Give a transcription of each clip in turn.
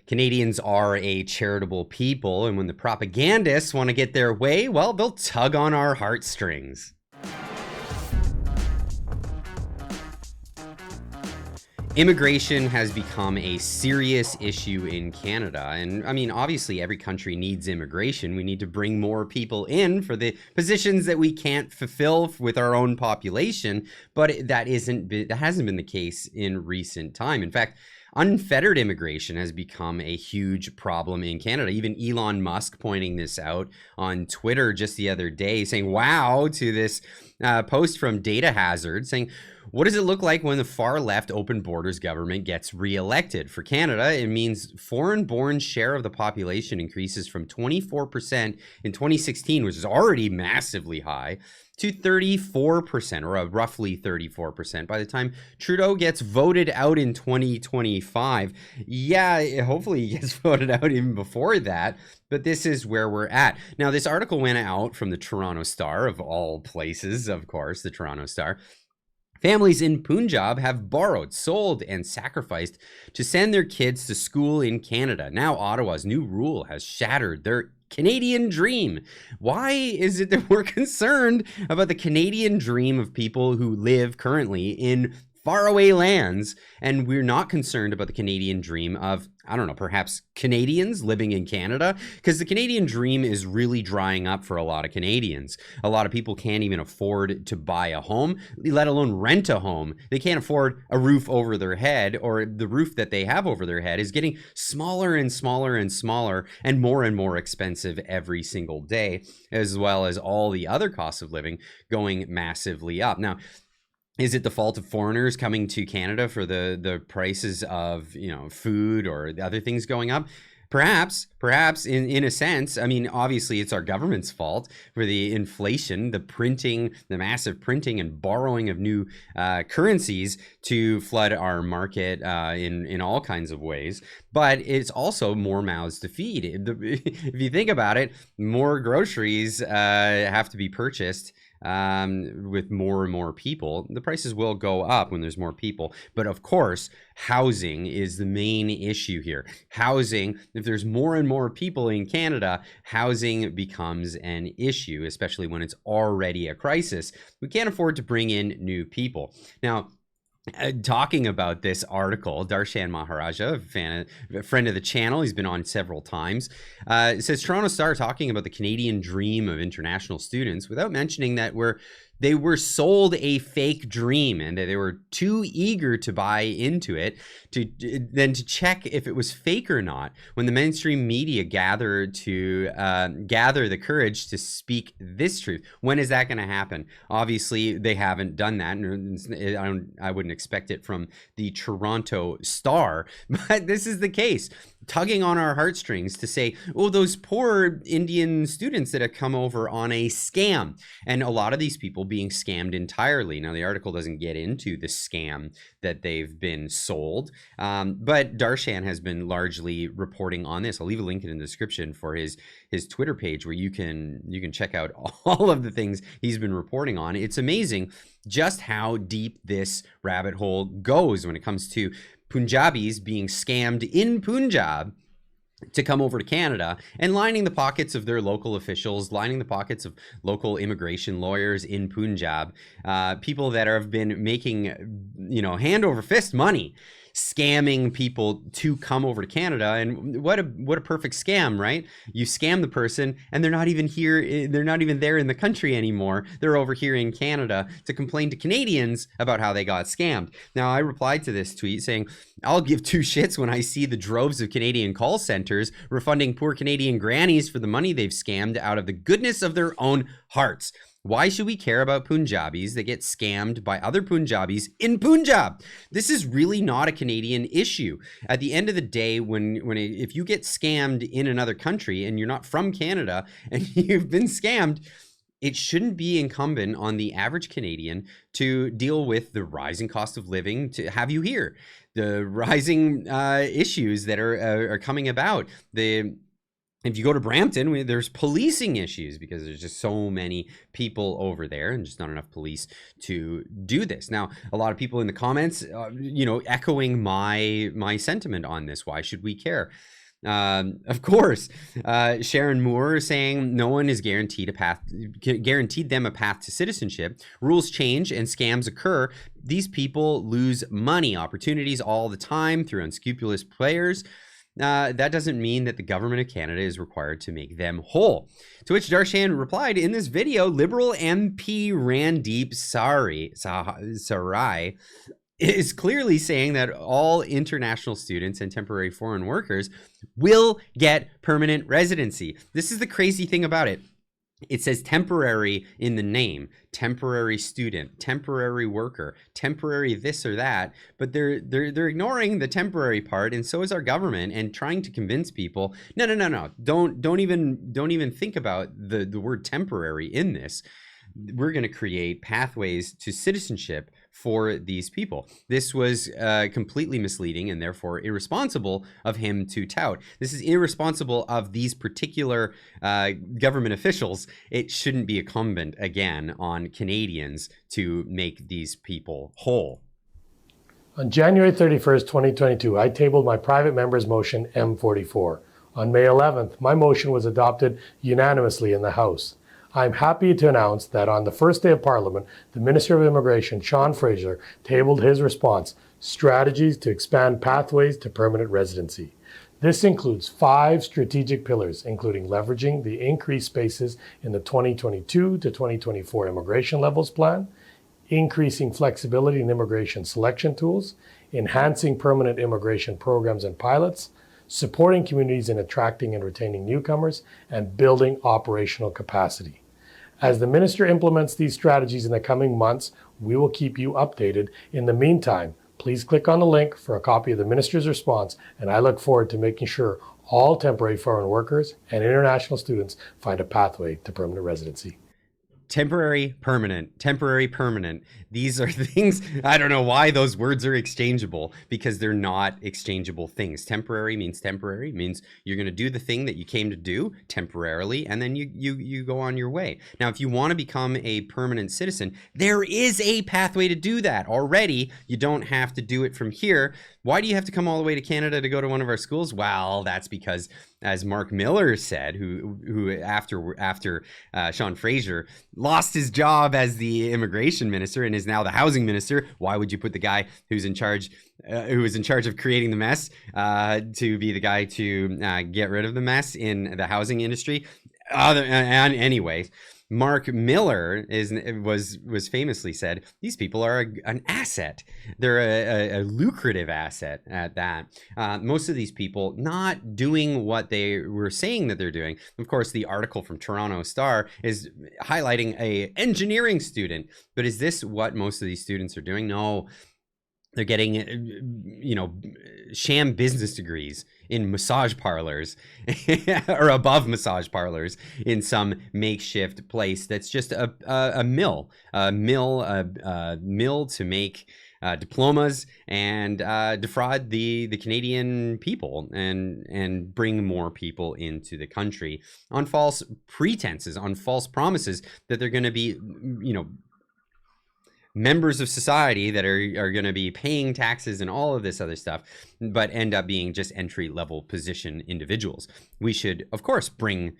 Canadians are a charitable people, and when the propagandists want to get their way, well, they'll tug on our heartstrings. Immigration has become a serious issue in Canada. And I mean, obviously, every country needs immigration. We need to bring more people in for the positions that we can't fulfill with our own population. But that hasn't been the case in recent time. In fact, unfettered immigration has become a huge problem in Canada. Even Elon Musk pointing this out on Twitter just the other day, saying, wow, to this post from Data Hazard, saying, what does it look like when the far left open borders government gets reelected? For Canada, it means foreign-born share of the population increases from 24% in 2016, which is already massively high, to 34%, or roughly 34% by the time Trudeau gets voted out in 2025. Yeah, hopefully he gets voted out even before that, but this is where we're at. Now, this article went out from the Toronto Star, of all places, of course, the Toronto Star. Families in Punjab have borrowed, sold, and sacrificed to send their kids to school in Canada. Now, Ottawa's new rule has shattered their Canadian dream. Why is it that we're concerned about the Canadian dream of people who live currently in faraway lands, and we're not concerned about the Canadian dream of, I don't know, perhaps Canadians living in Canada? Because the Canadian dream is really drying up for a lot of Canadians. A lot of people can't even afford to buy a home, let alone rent a home. They can't afford a roof over their head, or the roof that they have over their head is getting smaller and smaller and smaller and more expensive every single day, as well as all the other costs of living going massively up. Now, is it the fault of foreigners coming to Canada for the prices of, food or the other things going up? Perhaps in a sense. I mean, obviously it's our government's fault for the inflation, the massive printing and borrowing of new currencies to flood our market in all kinds of ways. But it's also more mouths to feed. If you think about it, more groceries have to be purchased with more and more people. The prices will go up when there's more people. But of course, housing is the main issue here. Housing, if there's more and more people in Canada, housing becomes an issue, especially when it's already a crisis. We can't afford to bring in new people. Now, talking about this article, Darshan Maharaja, a friend of the channel, he's been on several times, it says Toronto Star talking about the Canadian dream of international students without mentioning that they were sold a fake dream and that they were too eager to buy into it to check if it was fake or not. When the mainstream media gather the courage to speak this truth, when is that going to happen? Obviously, they haven't done that, and I wouldn't expect it from the Toronto Star, but this is the case. Tugging on our heartstrings to say, oh, those poor Indian students that have come over on a scam, and a lot of these people being scammed entirely. Now, the article doesn't get into the scam that they've been sold, but Darshan has been largely reporting on this. I'll leave a link in the description for his Twitter page where you can check out all of the things he's been reporting on. It's amazing just how deep this rabbit hole goes when it comes to Punjabis being scammed in Punjab to come over to Canada and lining the pockets of their local officials, lining the pockets of local immigration lawyers in Punjab, people that have been making, hand over fist money, scamming people to come over to Canada. And what a perfect scam, right? You scam the person and they're not even here. They're not even there in the country anymore. They're over here in Canada to complain to Canadians about how they got scammed. Now, I replied to this tweet saying, I'll give two shits when I see the droves of Canadian call centers refunding poor Canadian grannies for the money they've scammed out of the goodness of their own hearts. Why should we care about Punjabis that get scammed by other Punjabis in Punjab? This is really not a Canadian issue. At the end of the day, if you get scammed in another country and you're not from Canada and you've been scammed, it shouldn't be incumbent on the average Canadian to deal with the rising cost of living to have you here, the rising issues that are coming about, the If you go to Brampton, there's policing issues because there's just so many people over there and just not enough police to do this. Now, a lot of people in the comments, echoing my sentiment on this. Why should we care? Of course, Sharon Moore saying no one is guaranteed them a path to citizenship. Rules change and scams occur. These people lose money opportunities all the time through unscrupulous players. That doesn't mean that the government of Canada is required to make them whole. To which Darshan replied in this video, Liberal MP Randeep Sarai is clearly saying that all international students and temporary foreign workers will get permanent residency. This is the crazy thing about it. It says temporary in the name, temporary student, temporary worker, temporary this or that, but they're ignoring the temporary part, and so is our government, and trying to convince people, no, don't even think about the word temporary in this. We're going to create pathways to citizenship for these people. This was completely misleading and therefore irresponsible of him to tout. This is irresponsible of these particular government officials. It shouldn't be incumbent again on Canadians to make these people whole. On January 31st, 2022, I tabled my private member's motion M44. On May 11th, my motion was adopted unanimously in the House. I'm happy to announce that on the first day of Parliament, the Minister of Immigration, Sean Fraser, tabled his response, Strategies to Expand Pathways to Permanent Residency. This includes 5 strategic pillars, including leveraging the increased spaces in the 2022 to 2024 Immigration Levels Plan, increasing flexibility in immigration selection tools, enhancing permanent immigration programs and pilots, supporting communities in attracting and retaining newcomers, and building operational capacity. As the Minister implements these strategies in the coming months, we will keep you updated. In the meantime, please click on the link for a copy of the Minister's response, and I look forward to making sure all temporary foreign workers and international students find a pathway to permanent residency. Temporary, permanent. These are things, I don't know why those words are exchangeable, because they're not exchangeable things. Temporary means you're going to do the thing that you came to do temporarily, and then you go on your way. Now, if you want to become a permanent citizen, there is a pathway to do that already. You don't have to do it from here. Why do you have to come all the way to Canada to go to one of our schools? Well, that's because, as Mark Miller said, who after Sean Fraser lost his job as the immigration minister and is now the housing minister. Why would you put the guy who's in charge, who was in charge of creating the mess, to be the guy to get rid of the mess in the housing industry? Anyways, Mark Miller was famously said, these people are an asset. They're a lucrative asset at that. Most of these people not doing what they were saying that they're doing. Of course, the article from Toronto Star is highlighting a engineering student, but is this what most of these students are doing? No. They're getting, sham business degrees in massage parlors or above massage parlors in some makeshift place that's just a mill to make diplomas and defraud the Canadian people and bring more people into the country on false pretenses, on false promises that they're going to be, members of society that are going to be paying taxes and all of this other stuff, but end up being just entry-level position individuals. We should, of course, bring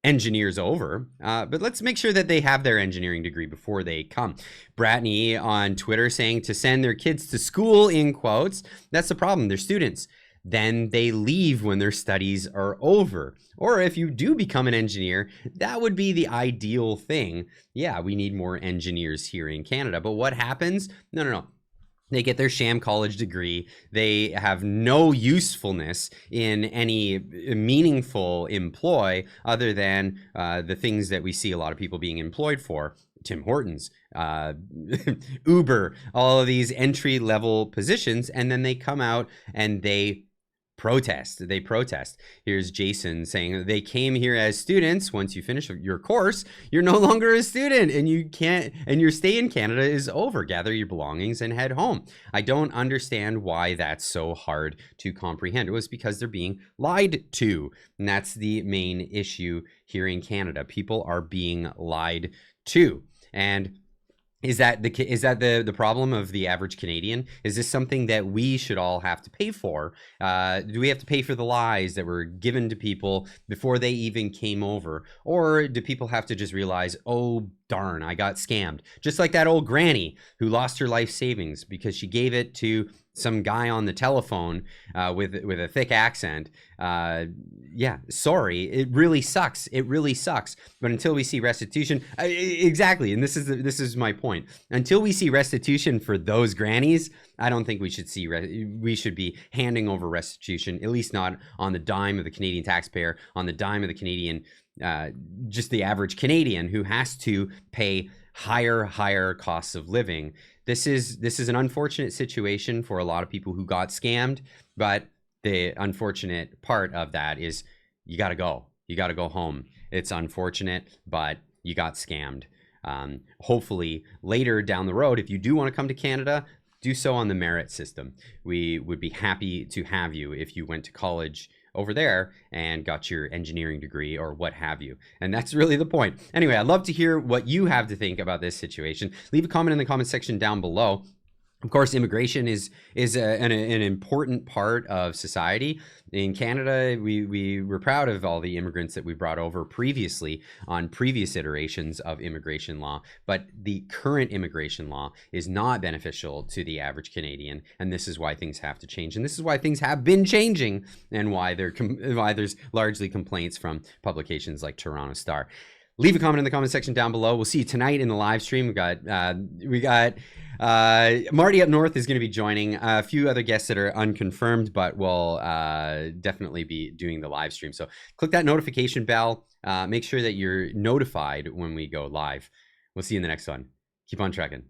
engineers over, but let's make sure that they have their engineering degree before they come. Bratney on Twitter saying to send their kids to school, in quotes. That's the problem. They're students. Then they leave when their studies are over. Or if you do become an engineer, that would be the ideal thing. Yeah, we need more engineers here in Canada. But what happens? No. They get their sham college degree. They have no usefulness in any meaningful employ other than the things that we see a lot of people being employed for. Tim Hortons, Uber, all of these entry-level positions. And then they come out and they protest. They protest. Here's Jason saying they came here as students. Once you finish your course, you're no longer a student and you can't, and your stay in Canada is over. Gather your belongings and head home. I don't understand why that's so hard to comprehend. It was because they're being lied to. And that's the main issue here in Canada. People are being lied to. And is that the problem of the average Canadian? Is this something that we should all have to pay for? Do we have to pay for the lies that were given to people before they even came over? Or do people have to just realize, oh, darn, I got scammed? Just like that old granny who lost her life savings because she gave it to some guy on the telephone with a thick accent. Yeah, sorry, it really sucks. It really sucks. But until we see restitution, exactly, and this is my point. Until we see restitution for those grannies, I don't think we should see we should be handing over restitution, at least not on the dime of the Canadian taxpayer, on the dime of the Canadian, just the average Canadian who has to pay higher costs of living. This is an unfortunate situation for a lot of people who got scammed, but the unfortunate part of that is you got to go home. It's unfortunate, but you got scammed. Hopefully later down the road, if you do want to come to Canada, do so on the merit system. We would be happy to have you if you went to college over there and got your engineering degree or what have you. And that's really the point. Anyway, I'd love to hear what you have to think about this situation. Leave a comment in the comment section down below. Of course, immigration is an important part of society. In Canada, we're proud of all the immigrants that we brought over previously on previous iterations of immigration law, but the current immigration law is not beneficial to the average Canadian, and this is why things have to change, and this is why things have been changing, and why there's largely complaints from publications like Toronto Star. Leave a comment in the comment section down below. We'll see you tonight in the live stream. We got Marty up north is going to be joining. A few other guests that are unconfirmed, but will definitely be doing the live stream. So click that notification bell. Make sure that you're notified when we go live. We'll see you in the next one. Keep on trekking.